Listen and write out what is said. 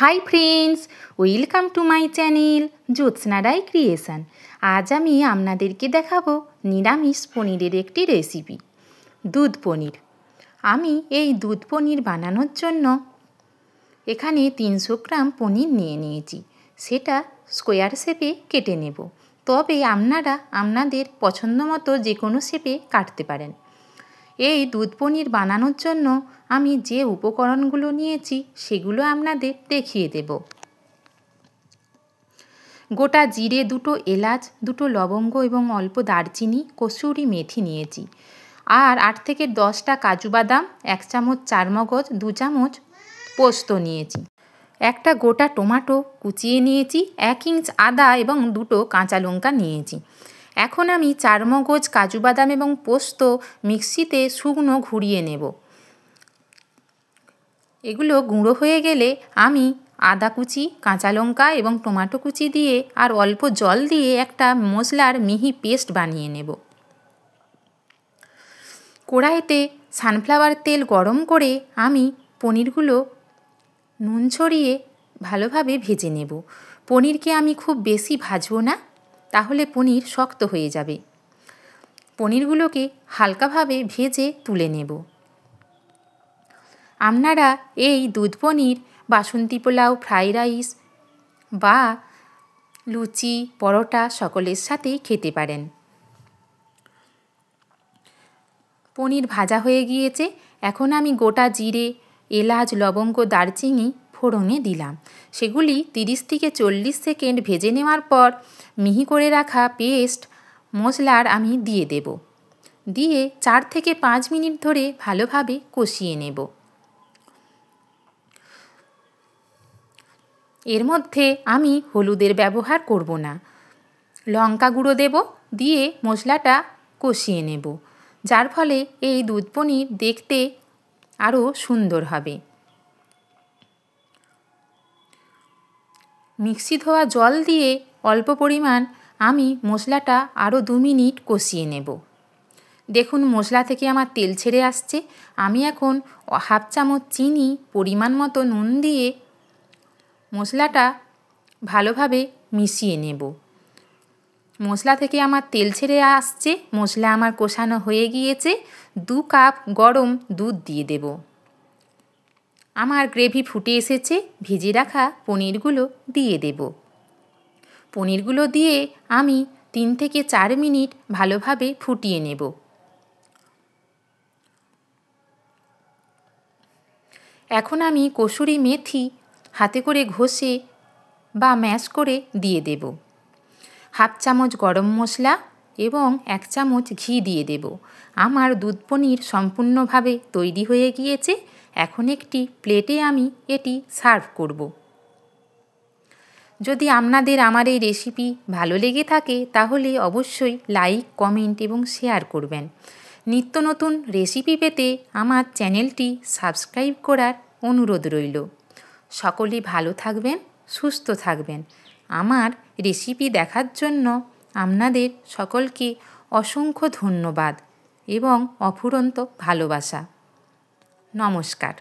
High friends, welcome to my channel Jyotsna Roy creation. আজ আমি আপনাদেরকে দেখাবো নিরামিষ পনিরের একটি রেসিপি, দুধ পনির। আমি এই দুধ পনির বানানোর জন্য এখানে 300 গ্রাম পনির নিয়ে নিয়েছি। সেটা স্কোয়ার শেপে কেটে নেব, তবে আপনারা আপনাদের পছন্দ মতো যে কোনো শেপে কাটতে পারেন। এই দুধ পনির বানানোর জন্য আমি যে উপকরণগুলো নিয়েছি সেগুলো আপনাদের দেখিয়ে দেব। গোটা জিরে, 2টো এলাচ, 2টো লবঙ্গ এবং অল্প দারচিনি, কসুরি মেথি নিয়েছি। আর 8 থেকে 10টা কাজু বাদাম, 1 চামচ চারমগজ, 2 চামচ পোস্ত নিয়েছি। একটা গোটা টমেটো কুচিয়ে নিয়েছি, 1 ইঞ্চ আদা এবং 2টো কাঁচা লঙ্কা নিয়েছি। এখন আমি চারমগজ, কাজু বাদাম এবং পোস্ত মিক্সিতে শুকনো ঘুরিয়ে নেব। এগুলো গুঁড়ো হয়ে গেলে আমি আদা কুচি, কাঁচা লঙ্কা এবং টমেটো কুচি দিয়ে আর অল্প জল দিয়ে একটা মশলার মিহি পেস্ট বানিয়ে নেব। কড়াইতে সানফ্লাওয়ার তেল গরম করে আমি পনিরগুলো নুন ছড়িয়ে ভালোভাবে ভেজে নেব। পনিরকে আমি খুব বেশি ভাজবো না, তাহলে পনির শক্ত হয়ে যাবে। পনিরগুলোকে হালকাভাবে ভেজে তুলে নেব। আপনারা এই দুধ পনির বাসন্তী পোলাও, ফ্রাইড রাইস বা লুচি, পরোটা সকলের সাথেই খেতে পারেন। পনির ভাজা হয়ে গিয়েছে। এখন আমি গোটা জিরে, এলাচ, লবঙ্গ, দারচিনি ফোড়নে দিলাম। সেগুলি 30 থেকে 40 সেকেন্ড ভেজে নেওয়ার পর মিহি করে রাখা পেস্ট মশলার আমি দিয়ে দেব। দিয়ে 4 থেকে 5 মিনিট ধরে ভালোভাবে কষিয়ে নেব। এর মধ্যে আমি হলুদের ব্যবহার করব না, লঙ্কা গুঁড়ো দেব, দিয়ে মশলাটা কষিয়ে নেব, যার ফলে এই দুধ পনির দেখতে আরও সুন্দর হবে। মিক্সি ধোয়া জল দিয়ে অল্প পরিমাণ আমি মশলাটা আরও 2 মিনিট কষিয়ে নেব। দেখুন মশলা থেকে আমার তেল ছেড়ে আসছে। আমি এখন 1/2 চামচ চিনি, পরিমাণ মতো নুন দিয়ে মশলাটা ভালোভাবে মিশিয়ে নেব। মশলা থেকে আমার তেল ছেড়ে আসছে, মশলা আমার কষানো হয়ে গিয়েছে। 2 কাপ গরম দুধ দিয়ে দেব। আমার গ্রেভি ফুটে এসেছে। ভেজে রাখা পনিরগুলো দিয়ে দেব। পনিরগুলো দিয়ে আমি 3 থেকে 4 মিনিট ভালোভাবে ফুটিয়ে নেব। এখন আমি কসুরি মেথি হাতে করে ঘষে বা ম্যাশ করে দিয়ে দেব। 1/2 চামচ গরম মশলা এবং 1 চামচ ঘি দিয়ে দেব। আমার দুধ পনির সম্পূর্ণভাবে তৈরি হয়ে গিয়েছে। এখন একটি প্লেটে আমি এটি সার্ভ করব। যদি আপনাদের আমার এই রেসিপি ভালো লেগে থাকে তাহলে অবশ্যই লাইক, কমেন্ট এবং শেয়ার করবেন। নিত্য নতুন রেসিপি পেতে আমার চ্যানেলটি সাবস্ক্রাইব করার অনুরোধ রইল। সকলে ভালো থাকবেন, সুস্থ থাকবেন। আমার রেসিপি দেখার জন্য আপনাদের সকলকে অসংখ্য ধন্যবাদ এবং অফুরন্ত ভালোবাসা। নমস্কার।